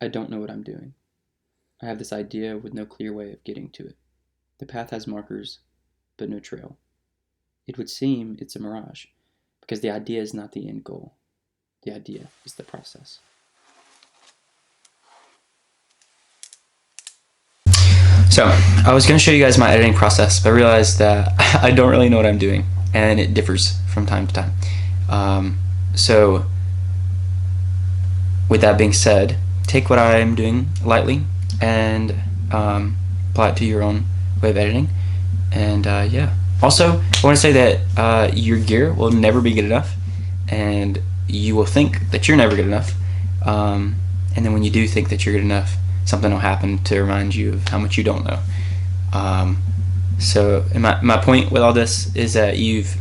I don't know what I'm doing. I have this idea with no clear way of getting to it. The path has markers, but no trail. It would seem it's a mirage, because the idea is not the end goal. The idea is the process. So, I was going to show you guys my editing process, but I realized that I don't really know what I'm doing, and it differs from time to time. So, with that being said, take what I'm doing lightly and apply it to your own way of editing. And yeah. Also, I want to say that your gear will never be good enough, and you will think that you're never good enough. And then when you do think that you're good enough, something will happen to remind you of how much you don't know. So my point with all this is that you've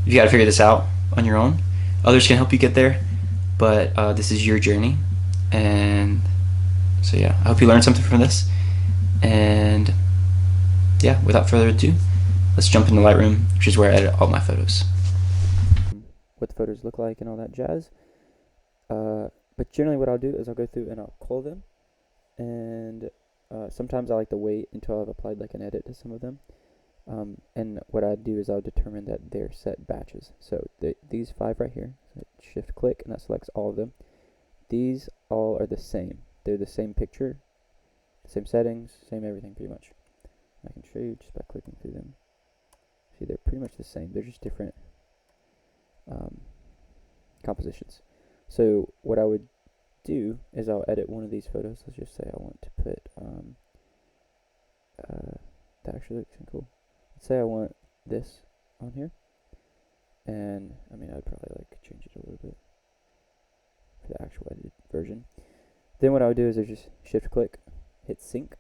got to figure this out on your own. Others can help you get there, but this is your journey. And so yeah, I hope you learned something from this. And yeah, without further ado, let's jump into Lightroom, which is where I edit all my photos. What the photos look like and all that jazz. But generally what I'll do is I'll go through and I'll cull them. And sometimes I like to wait until I've applied like an edit to some of them. And what I do is I'll determine that they're set batches. So these 5 right here, so shift click and that selects all of them. These all are the same. They're the same picture, same settings, same everything pretty much. I can show you just by clicking through them. See, they're pretty much the same. They're just different compositions. So what I would do is I'll edit one of these photos. Let's just say I want to put that actually looks cool. Let's say I want this on here, and I mean I'd probably like change it a little bit for the actual edited version. Then what I would do is I just shift click, hit sync,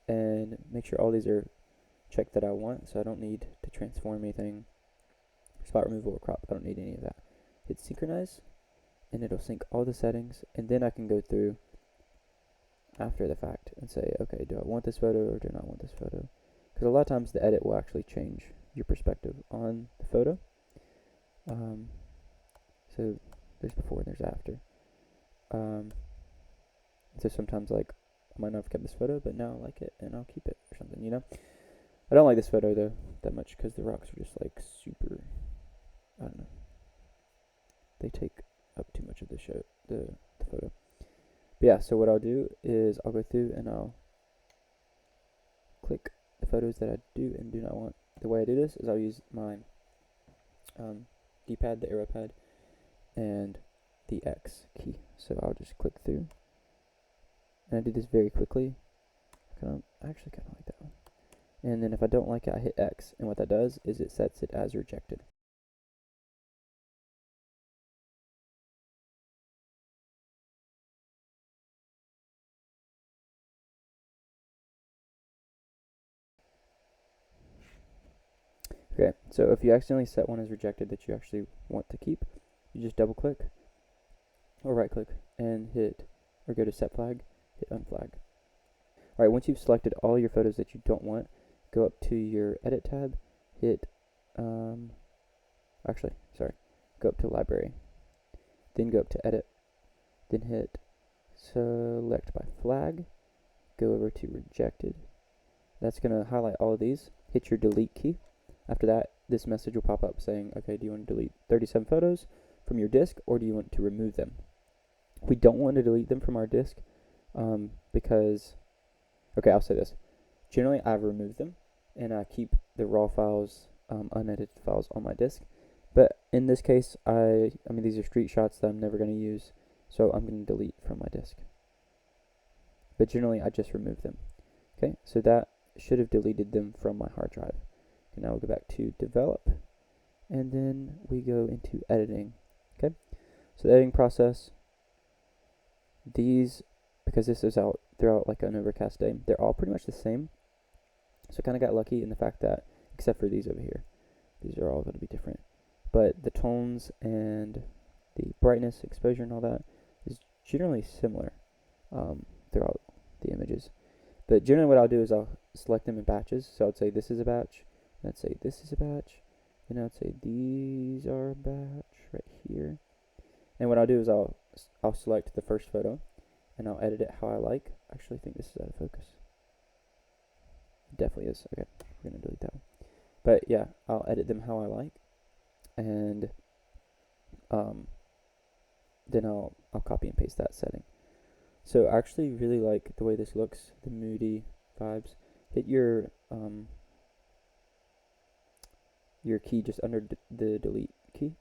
and make sure all these are checked that I want. So I don't need to transform anything, spot removal or crop. I don't need any of that. Hit synchronize, and it'll sync all the settings, and then I can go through after the fact and say, okay, do I want this photo or do I not want this photo? Because a lot of times the edit will actually change your perspective on the photo. So there's before and there's after. So sometimes like I might not have kept this photo, but now I like it and I'll keep it or something, you know? I don't like this photo though that much because the rocks are just like super, I don't know. They take up too much of the photo. But yeah, so what I'll do is I'll go through and I'll click the photos that I do and do not want. The way I do this is I'll use my D-pad, the arrow pad, and the X key. So I'll just click through, and I do this very quickly. I actually kind of like that one. And then if I don't like it, I hit X, and what that does is it sets it as rejected. Okay, so if you accidentally set one as rejected that you actually want to keep, you just double click or right click and hit, or go to set flag, hit unflag. Alright, once you've selected all your photos that you don't want, go up to your edit tab, hit, go up to library, then go up to edit, then hit select by flag, go over to rejected. That's going to highlight all of these, hit your delete key. After that, this message will pop up saying, okay, do you want to delete 37 photos from your disk, or do you want to remove them? We don't want to delete them from our disk because, okay, I'll say this. Generally, I've removed them, and I keep the raw files, unedited files on my disk. But in this case, I mean, these are street shots that I'm never going to use, so I'm going to delete from my disk. But generally, I just remove them. Okay, so that should have deleted them from my hard drive. Okay, now we'll go back to develop, and then we go into editing. Okay, so the editing process, these, because this is out throughout like an overcast day, they're all pretty much the same. So I kind of got lucky in the fact that, except for these over here, these are all going to be different. But the tones and the brightness, exposure, and all that is generally similar throughout the images. But generally what I'll do is I'll select them in batches. So I'd say this is a batch, and I'd say this is a batch, and I'd say these are a batch right here. And what I'll do is I'll select the first photo, and I'll edit it how I like. I actually think this is out of focus. It definitely is. Okay, we're gonna delete that one. But yeah, I'll edit them how I like, and then I'll copy and paste that setting. So I actually really like the way this looks, the moody vibes. Hit your key just under the delete key,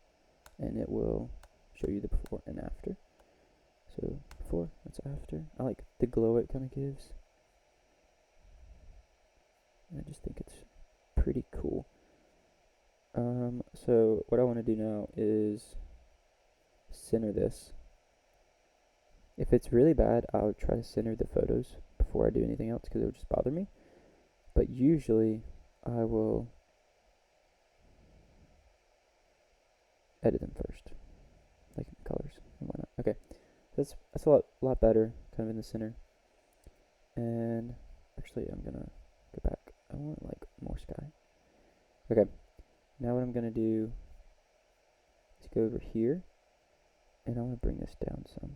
and it will show you the before and after. So before, that's after. I like the glow it kind of gives. And I just think it's pretty cool. So what I want to do now is center this. If it's really bad, I'll try to center the photos before I do anything else because it would just bother me. But usually I will edit them first, like colors and whatnot. Okay, that's a lot better, kind of in the center. And actually, I'm gonna go back. I want like more sky. Okay, now what I'm gonna do is go over here, and I want to bring this down some.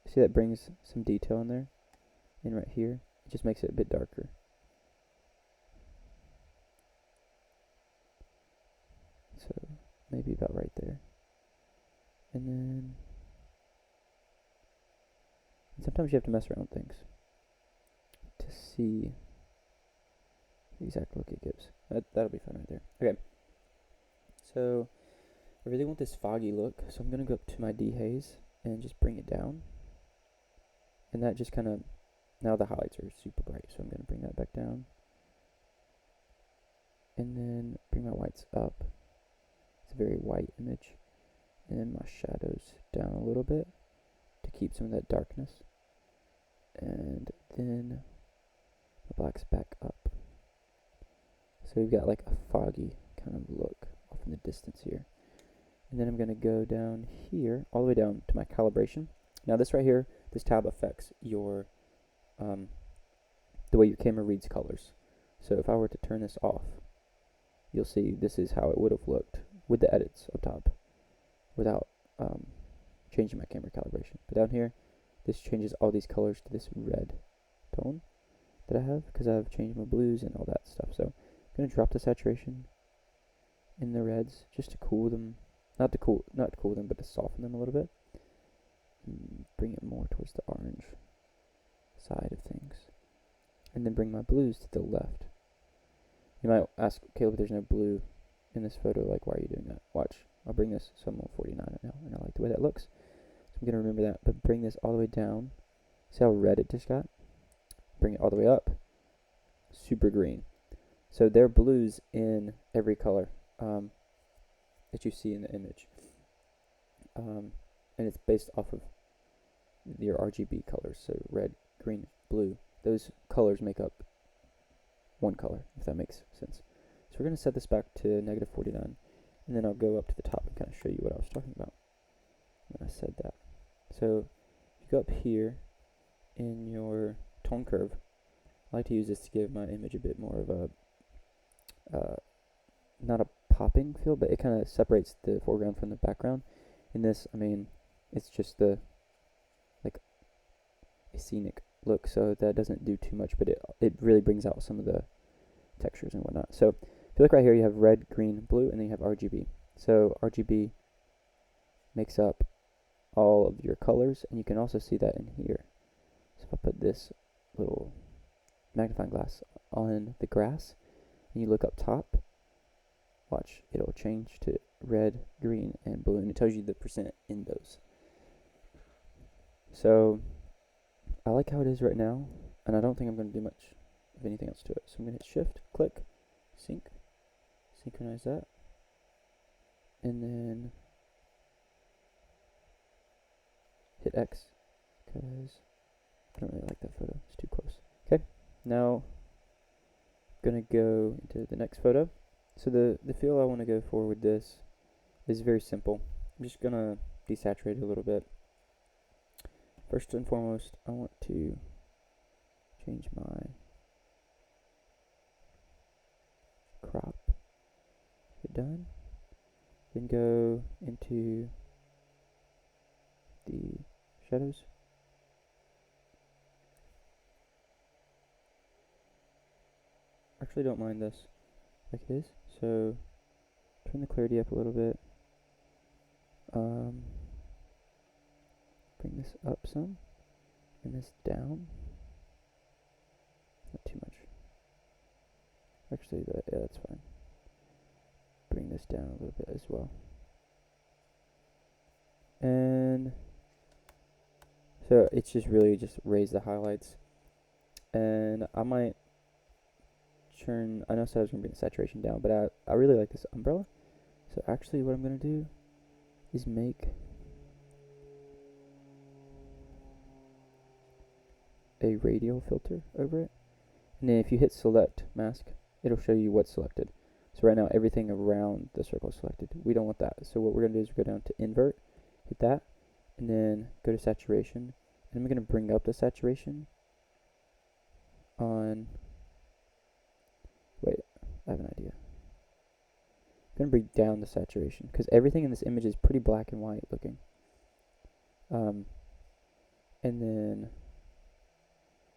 See, that brings some detail in there, and right here, it just makes it a bit darker. So maybe about right there. And then sometimes you have to mess around with things to see the exact look it gives. That'll be fun right there. Okay. So I really want this foggy look, so I'm going to go up to my dehaze and just bring it down. And that just kind of, now the highlights are super bright, so I'm going to bring that back down. And then bring my whites up. It's a very white image. And then my shadows down a little bit to keep some of that darkness. And then the blacks back up. So we've got like a foggy kind of look off in the distance here. And then I'm going to go down here, all the way down to my calibration. Now this right here, this tab affects your, the way your camera reads colors. So if I were to turn this off, you'll see this is how it would have looked with the edits up top without changing my camera calibration. But down here, this changes all these colors to this red tone that I have because I've changed my blues and all that stuff. So I'm going to drop the saturation in the reds just to cool them, not to cool them, but to soften them a little bit. And bring it more towards the orange side of things. And then bring my blues to the left. You might ask, Caleb, there's no blue in this photo, like why are you doing that? Watch, I'll bring this, so I'm on 49 right now, and I like the way that looks. So I'm going to remember that, but bring this all the way down. See how red it just got? Bring it all the way up. Super green. So there are blues in every color that you see in the image. And it's based off of your RGB colors, so red, green, blue. Those colors make up one color, if that makes sense. So we're going to set this back to negative 49, and then I'll go up to the top and kind of show you what I was talking about when I said that. So if you go up here in your tone curve, I like to use this to give my image a bit more of a, not a popping feel, but it kind of separates the foreground from the background. In this, I mean, it's just the, like, a scenic look, so that doesn't do too much, but it really brings out some of the textures and whatnot. So if you look right here, you have red, green, blue, and then you have RGB. So RGB makes up all of your colors, and you can also see that in here. So if I put this little magnifying glass on the grass, and you look up top, watch, it'll change to red, green, and blue, and it tells you the percent in those. So I like how it is right now, and I don't think I'm going to do much of anything else to it. So I'm going to hit shift, click, synchronize that, and then hit X, because I don't really like that photo, it's too close. Okay, now I'm going to go into the next photo. So the feel I want to go for with this is very simple. I'm just going to desaturate it a little bit. First and foremost, I want to change my crop. Hit done. Then go into the shadows. actually don't mind this like it is. So turn the clarity up a little bit. Bring this up some and this down. Not too much. Actually, yeah, that's fine. Bring this down a little bit as well. And so it's just really just raise the highlights. And I might turn, I know I said I was going to bring the saturation down, but I really like this umbrella. So actually what I'm going to do is make a radial filter over it. And then if you hit select mask, it'll show you what's selected. So right now everything around the circle is selected. We don't want that. So what we're going to do is go down to invert, hit that, and then go to saturation. And I'm going to bring up the saturation on, wait, I have an idea. I'm going to bring down the saturation because everything in this image is pretty black and white looking. And then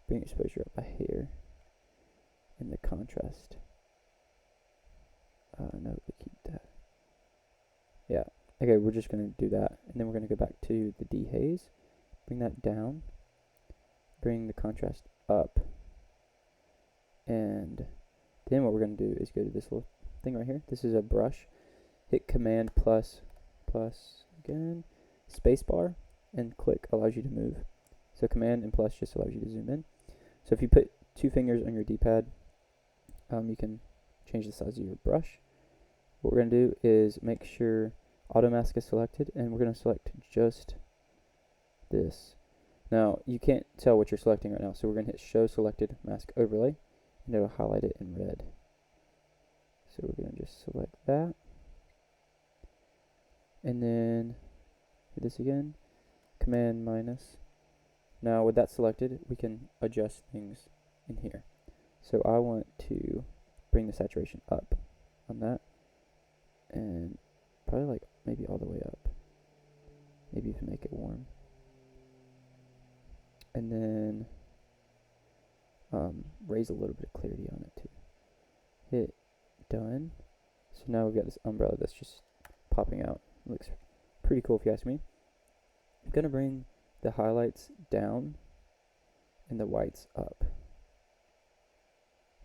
bring exposure up by here. And the contrast. No, we keep that. Yeah. Okay, we're just going to do that. And then we're going to go back to the dehaze. Bring that down. Bring the contrast up. And then what we're going to do is go to this little thing right here. This is a brush. Hit Command plus again. Spacebar. And click allows you to move. So Command and plus just allows you to zoom in. So if you put 2 fingers on your D-pad, you can change the size of your brush. What we're going to do is make sure auto mask is selected, and we're going to select just this. Now you can't tell what you're selecting right now, so we're going to hit show selected mask overlay, and it'll highlight it in red. So we're going to just select that, and then do this again, Command minus. Now with that selected, we can adjust things in here. So I want to bring the saturation up on that, and probably like maybe all the way up. Maybe even make it warm. And then raise a little bit of clarity on it too. Hit done. So now we've got this umbrella that's just popping out. It looks pretty cool if you ask me. I'm gonna bring the highlights down and the whites up.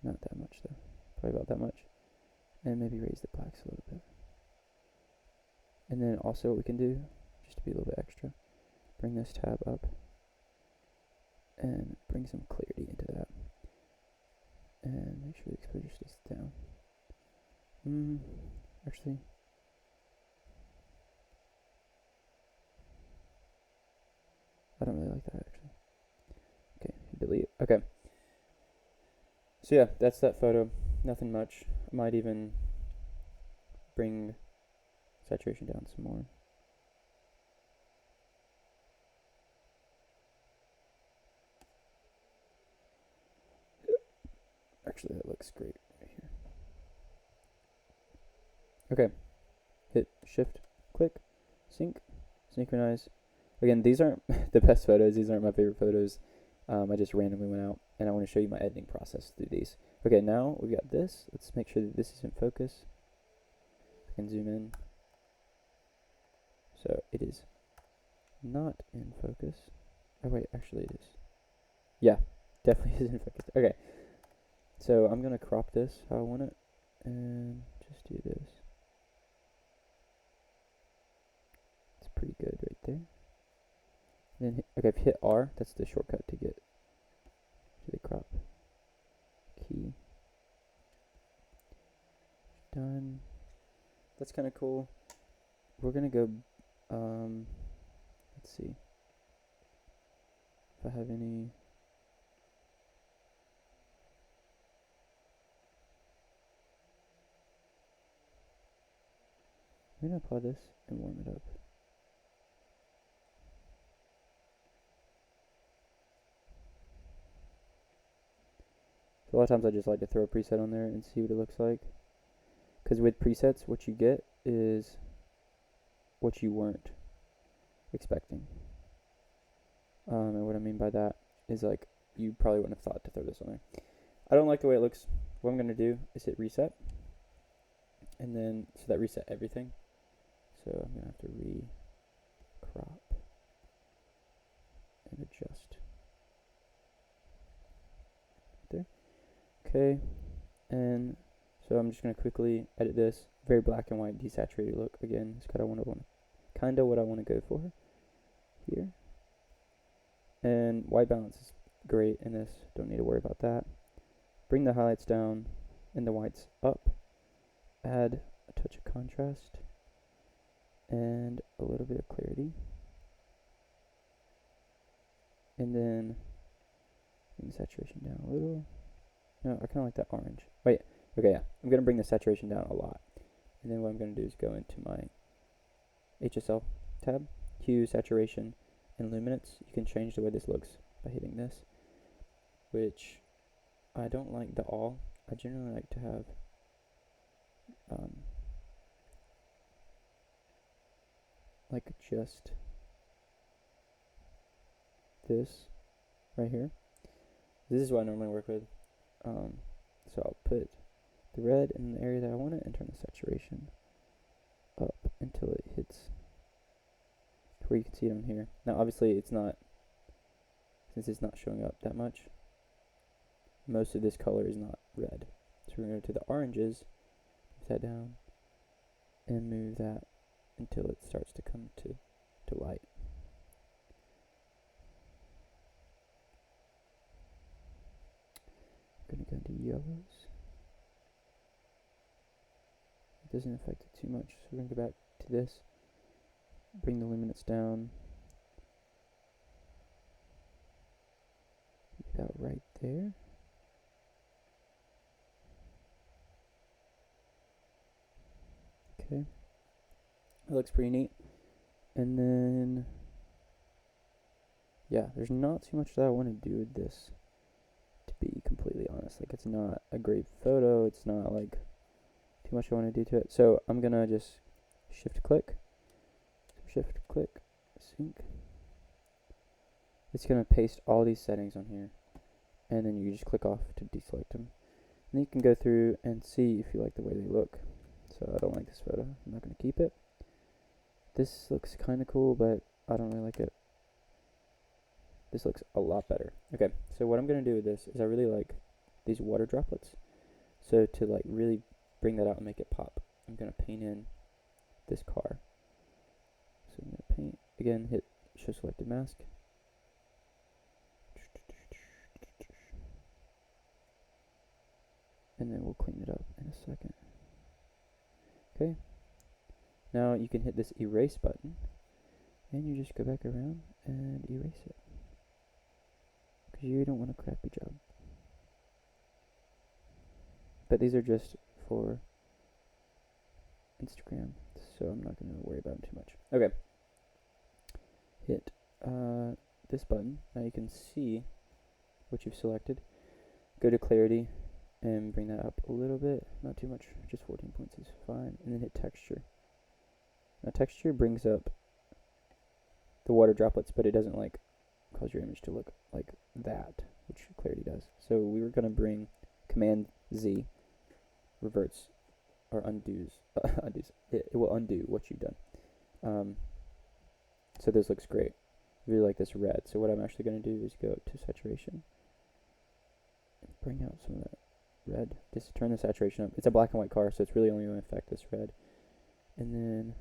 Not that much though, probably about that much. And maybe raise the blacks a little bit. And then also what we can do, just to be a little bit extra, bring this tab up and bring some clarity into that. And make sure the exposure stays down. Actually, I don't really like that actually. Okay, delete. Okay. So yeah, that's that photo. Nothing much. I might even bring saturation down some more. Actually, that looks great right here. Okay. Hit shift, click, sync, synchronize. Again, these aren't the best photos. These aren't my favorite photos. I just randomly went out, and I want to show you my editing process through these. Okay, now we've got this. Let's make sure that this is in focus. I can zoom in. So it is not in focus. Oh wait, actually it is. Yeah, definitely is in focus. Okay, so I'm going to crop this how I want it, and just do this. It's pretty good right there. And then, okay, if you hit R, that's the shortcut to get to the crop key. Done. That's kind of cool. We're going to go, let's see if I have any. I'm going to apply this and warm it up. So a lot of times I just like to throw a preset on there and see what it looks like. Because with presets, what you get is what you weren't expecting. And what I mean by that is like, you probably wouldn't have thought to throw this on there. I don't like the way it looks what I'm going to do is hit reset, and then, so that reset everything. So I'm going to have to re-crop and adjust. There. Okay, and so I'm just going to quickly edit this. Very black and white, desaturated look. Again, it's kind of what I want to go for here. And white balance is great in this. Don't need to worry about that. Bring the highlights down and the whites up. Add a touch of contrast and a little bit of clarity. And then bring the saturation down a little. No, I kind of like that orange. Wait, okay, yeah. I'm going to bring the saturation down a lot. And then what I'm going to do is go into my HSL tab, hue, saturation, and luminance. You can change the way this looks by hitting this, which I don't like the all. I generally like to have like just this right here. This is what I normally work with. So I'll put the red in the area that I want it and turn the saturation up until it hits to where you can see it on here. Now obviously it's not, since it's not showing up that much, most of this color is not red. So we're going to go to the oranges, move that down, and move that until it starts to come to light. I'm going to go into yellows. It doesn't affect it too much, so we're going to go back to this, bring the luminance down, about right there. Okay, that looks pretty neat. And then, yeah, there's not too much that I want to do with this, to be completely honest. Like, it's not a great photo, it's not like too much I want to do to it. So I'm gonna just shift click, sync. It's gonna paste all these settings on here, and then you just click off to deselect them. And then you can go through and see if you like the way they look. So I don't like this photo, I'm not gonna keep it. This looks kind of cool, but I don't really like it. This looks a lot better. Okay, so what I'm gonna do with this is I really like these water droplets. So to like really bring that out and make it pop, I'm gonna paint in this car. So I'm gonna paint, again, hit show selected mask. And then we'll clean it up in a second. Okay, now you can hit this erase button, and you just go back around and erase it, because you don't want a crappy job. But these are just for Instagram, so I'm not going to worry about them too much. Okay, hit this button. Now you can see what you've selected. Go to clarity and bring that up a little bit, not too much, just 14 points is fine, and then hit texture. Now texture brings up the water droplets, but it doesn't like cause your image to look like that, which clarity does. So we were going to bring Command Z, reverts or undoes, it will undo what you've done. So this looks great. I really like this red. So what I'm actually going to do is go to saturation and bring out some of that red. Just turn the saturation up. It's a black and white car, so it's really only going to affect this red. And then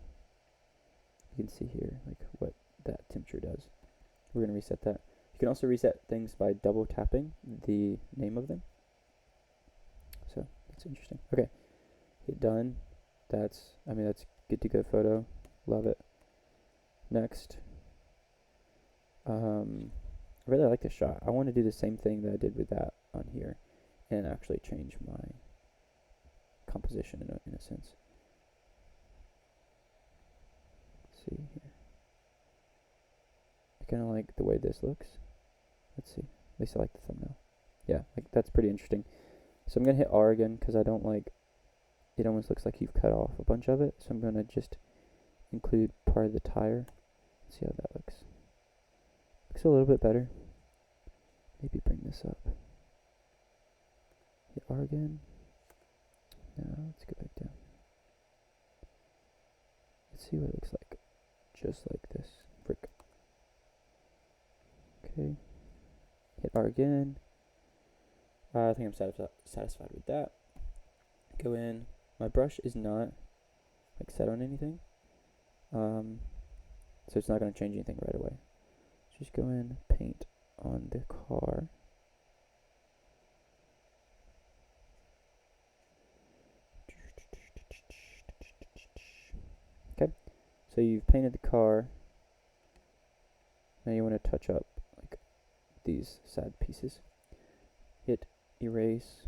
you can see here like what that temperature does. We're going to reset that. You can also reset things by double tapping the name of them. So that's interesting. Okay, hit done. That's good to go photo. Love it. Next, I really like this shot. I want to do the same thing that I did with that on here, and actually change my composition in a sense. Let's see here. I kind of like the way this looks. Let's see. At least I like the thumbnail. Yeah, like that's pretty interesting. So I'm gonna hit R again because I don't like. It almost looks like you've cut off a bunch of it. So I'm gonna just include part of the tire. See how that looks. Looks a little bit better. Maybe bring this up. Hit R again. Let's see what it looks like. Just like this. Frick. Okay. Hit R again. I think I'm satisfied with that. Go in. My brush is not like set on anything, so it's not going to change anything right away. Just go in, paint on the car. Okay, so you've painted the car. Now you want to touch up like these sad pieces. Hit erase.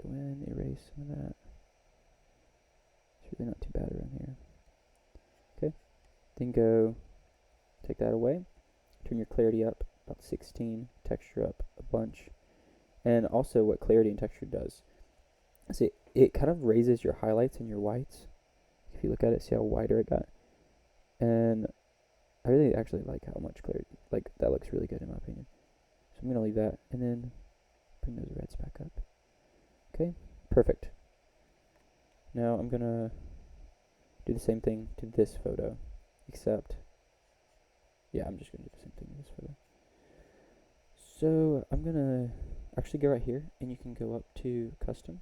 Go in, erase some of that. It's really not too bad around here. Okay, then go take that away. Turn your clarity up about 16, texture up a bunch. And also what clarity and texture does is it kind of raises your highlights and your whites. If you look at it, see how wider it got. And I really actually like how much clarity, like that looks really good in my opinion. So I'm going to leave that and then bring those reds back up. Okay, perfect. Now I'm going to do the same thing to this photo, except, yeah, I'm just going to do the same thing to this photo. So I'm going to actually go right here, and you can go up to custom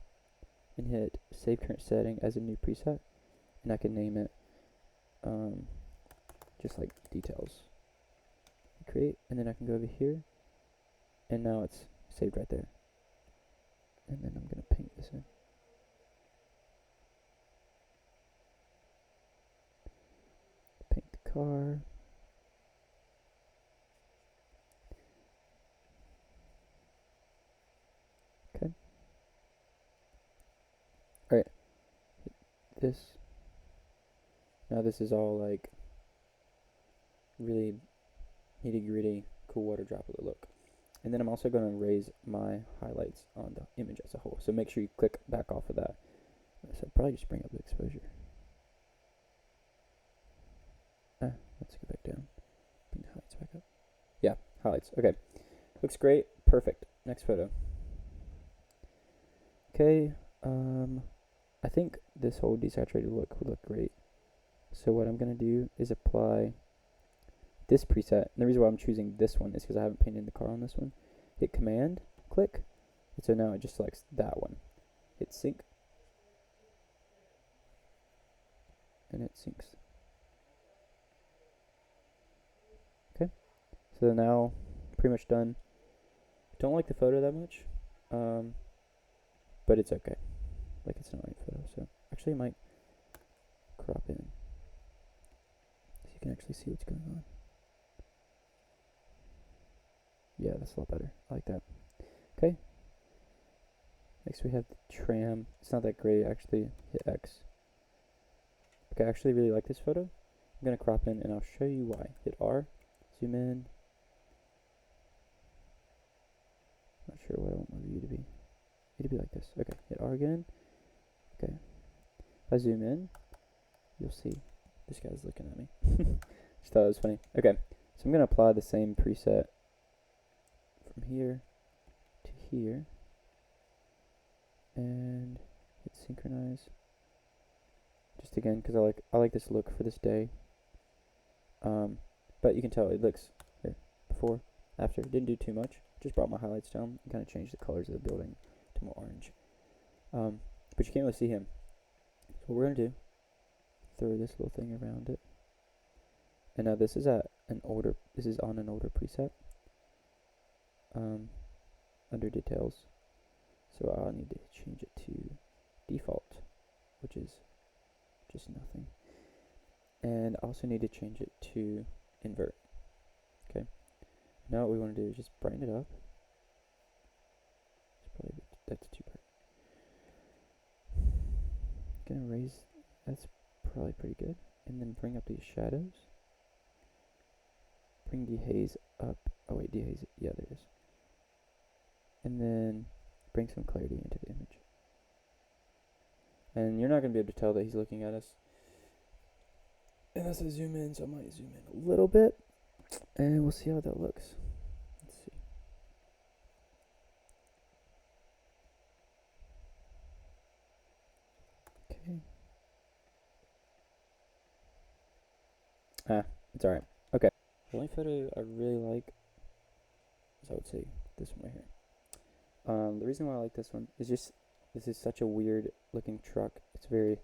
and hit save current setting as a new preset, and I can name it just like details. Create, and then I can go over here, and now it's saved right there. And then I'm going to paint this in. Paint the car. Okay. Alright. This. Now this is all like really nitty gritty, cool water droplet look. And then I'm also going to raise my highlights on the image as a whole. So make sure you click back off of that. So probably just bring up the exposure. Let's go back down. Bring the highlights back up. Yeah, highlights. Okay. Looks great. Perfect. Next photo. Okay. I think this whole desaturated look would look great. So what I'm going to do is apply this preset. And the reason why I'm choosing this one is because I haven't painted the car on this one. Hit Command, click, and so now it just selects that one. Hit Sync, and it syncs. Okay, so now pretty much done. Don't like the photo that much, but it's okay. Like it's an alright photo. So actually, I might crop in so you can actually see what's going on. Yeah, that's a lot better. I like that. Okay. Next we have the tram. It's not that great actually. Hit X. Okay, I actually really like this photo. I'm going to crop in and I'll show you why. Hit R. Zoom in. Not sure what I want my view to be. It'll be like this. Okay, hit R again. Okay. If I zoom in, you'll see this guy's looking at me. Just thought it was funny. Okay, so I'm going to apply the same preset from here to here. And hit synchronize. Just again, because I like this look for this day. But you can tell it looks here before, after. Didn't do too much. Just brought my highlights down and kind of changed the colors of the building to more orange. But you can't really see him. So what we're gonna do, throw this little thing around it. And now this is on an older preset. Under details. So I'll need to change it to default, which is just nothing. And I also need to change it to invert. Okay. Now what we want to do is just brighten it up. It's probably that's too bright. Gonna raise. That's probably pretty good. And then bring up these shadows. Bring dehaze up. Oh wait, dehaze. Yeah, there it is. And then bring some clarity into the image. And you're not going to be able to tell that he's looking at us unless I zoom in, so I might zoom in a little bit, and we'll see how that looks. Let's see. Okay. It's alright. Okay. The only photo I really like is, I would say, this one right here. The reason why I like this one is just, this is such a weird looking truck. It's very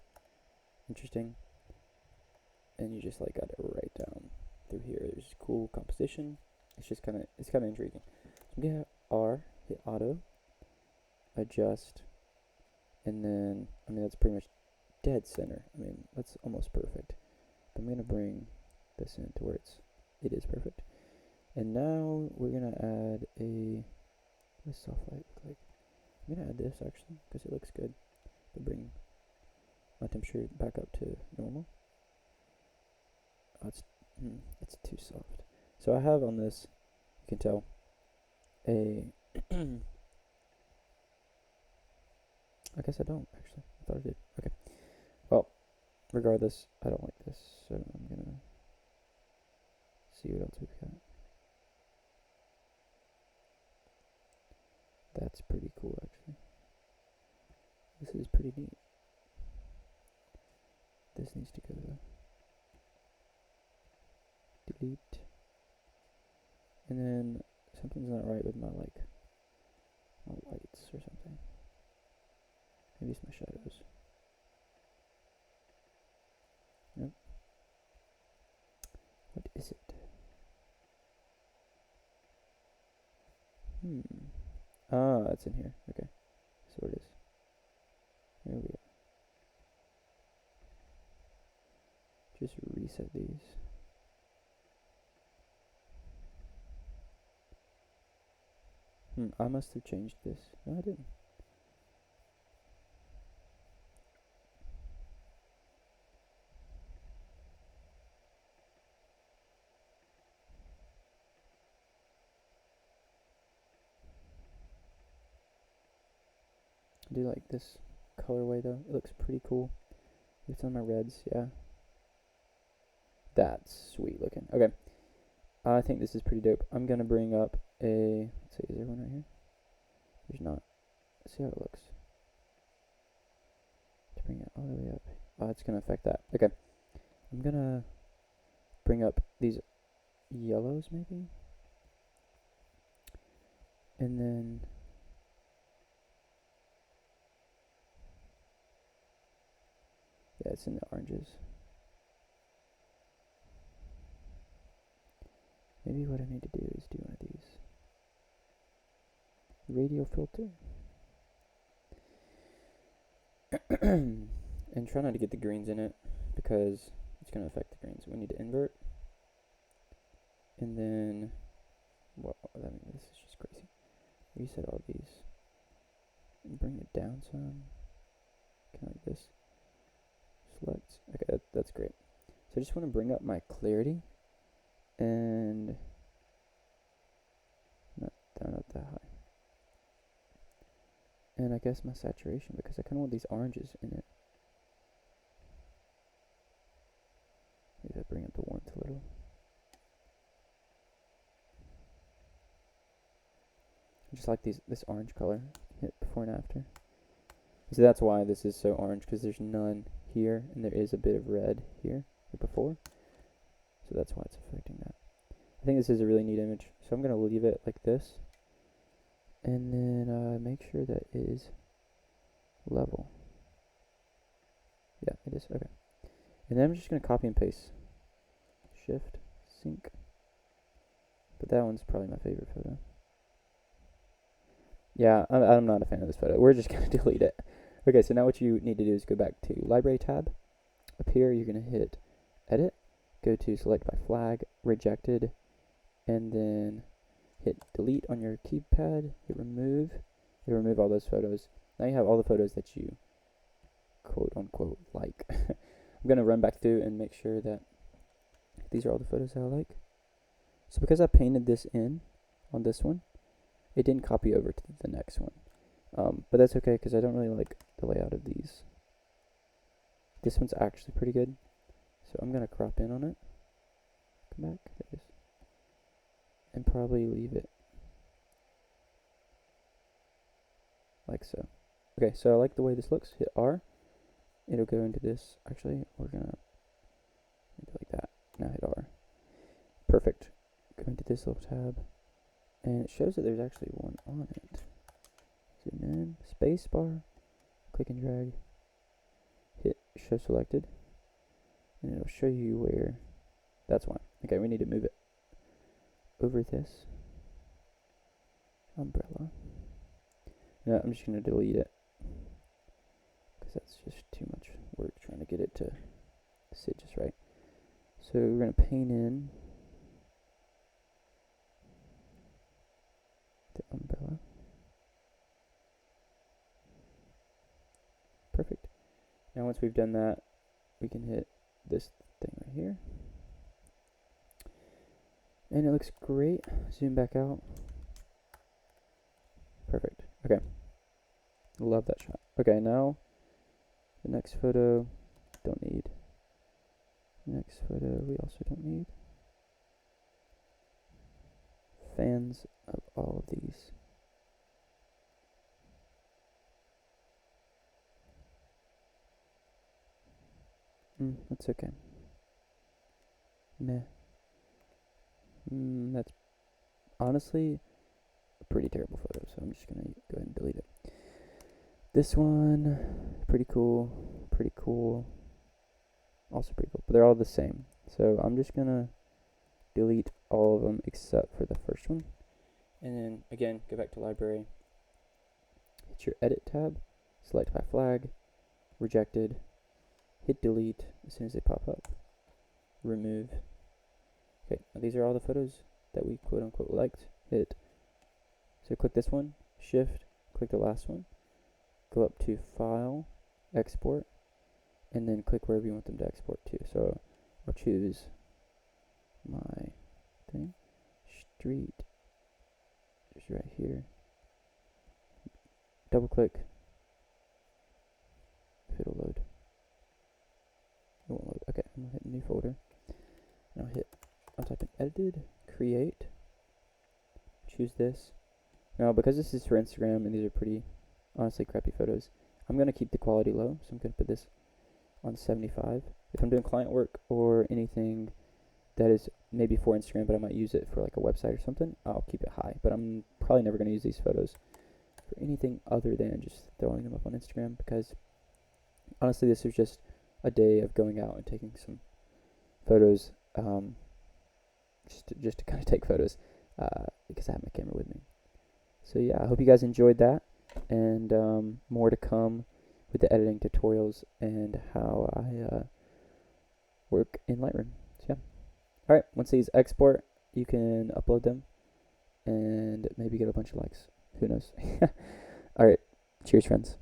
interesting. And you just like got it right down through here. There's cool composition. It's kind of intriguing. So I'm gonna hit R, hit auto, adjust, and then, I mean, that's pretty much dead center. I mean, that's almost perfect. But I'm gonna bring this in to where it is perfect. And now we're gonna add a, what does soft light look like? I'm gonna add this actually because it looks good. But bring my temperature back up to normal. Oh, it's too soft. So I have on this, you can tell, a I guess I don't actually. I thought I did. Okay. Well, regardless, I don't like this, so I'm gonna see what else we've got. That's pretty cool, actually. This is pretty neat. This needs to go though. Delete. And then something's not right with my lights or something. Maybe it's my shadows. Nope. What is it? Ah, it's in here. Okay. So it is. There we go. Just reset these. I must have changed this. No, I didn't. I do like this colorway though. It looks pretty cool. It's on my reds, yeah. That's sweet looking. Okay. I think this is pretty dope. I'm gonna bring up a, let's see, is there one right here? There's not. Let's see how it looks. To bring it all the way up. Oh, it's gonna affect that. Okay. I'm gonna bring up these yellows maybe. And then yeah, it's in the oranges. Maybe what I need to do is do one of these. Radio filter. And try not to get the greens in it because it's going to affect the greens. We need to invert. And then, well, I mean, this is just crazy. Reset all these. And bring it down some. Kind of like this. Select. Okay, that's great. So I just want to bring up my clarity. And not that high. And I guess my saturation, because I kind of want these oranges in it. Maybe I bring up the warmth a little. I just like this orange color. Hit before and after. So that's why this is so orange, because there's none here, and there is a bit of red here, like before. So that's why it's affecting that. I think this is a really neat image. So I'm going to leave it like this. And then make sure that it is level. Yeah, it is. Okay. And then I'm just going to copy and paste. Shift, sync. But that one's probably my favorite photo. Yeah, I'm not a fan of this photo. We're just going to delete it. Okay, so now what you need to do is go back to Library tab. Up here, you're going to hit Edit. Go to Select by Flag, Rejected, and then hit Delete on your keypad. Hit Remove. It'll remove all those photos. Now you have all the photos that you quote unquote like. I'm going to run back through and make sure that these are all the photos that I like. So because I painted this in on this one, it didn't copy over to the next one. But that's okay because I don't really like the layout of these. This one's actually pretty good. So I'm going to crop in on it. Come back. There it is. And probably leave it like so. Okay, so I like the way this looks. Hit R. It'll go into this. Actually, we're going to maybe like that. Now hit R. Perfect. Go into this little tab, and it shows that there's actually one on it. Zoom in, space bar, click and drag, hit show selected, and it'll show you where. That's one. Okay, we need to move it over this umbrella. No, I'm just going to delete it because that's just too much work trying to get it to sit just right. So we're going to paint in the umbrella. Perfect. Now once we've done that, we can hit this thing right here. And it looks great. Zoom back out. Perfect. Okay. Love that shot. Okay, now the next photo, don't need. Next photo, we also don't need. Fans of all of these. That's okay. Meh. That's honestly a pretty terrible photo, so I'm just gonna go ahead and delete it. This one, pretty cool, also pretty cool, but they're all the same. So I'm just gonna delete all of them except for the first one. And then again, go back to library, hit your edit tab, select by flag, rejected, hit delete as soon as they pop up, remove. Okay, now these are all the photos that we quote unquote liked. Hit. So click this one, shift, click the last one, go up to file, export, and then click wherever you want them to export to. So I'll choose my thing, street, just right here. Double click, if it'll load. It won't load. Okay, I'm gonna hit new folder. And I'll type in edited, create, choose this. Now because this is for Instagram and these are pretty, honestly crappy photos, I'm gonna keep the quality low, so I'm gonna put this on 75. If I'm doing client work or anything that is maybe for Instagram, but I might use it for like a website or something, I'll keep it high. But I'm probably never gonna use these photos for anything other than just throwing them up on Instagram, because honestly this was just a day of going out and taking some photos, just to kind of take photos, because I have my camera with me. So yeah, I hope you guys enjoyed that, and more to come with the editing tutorials and how I work in Lightroom. So yeah. Alright, once these export, you can upload them and maybe get a bunch of likes. Who knows? Alright, cheers friends.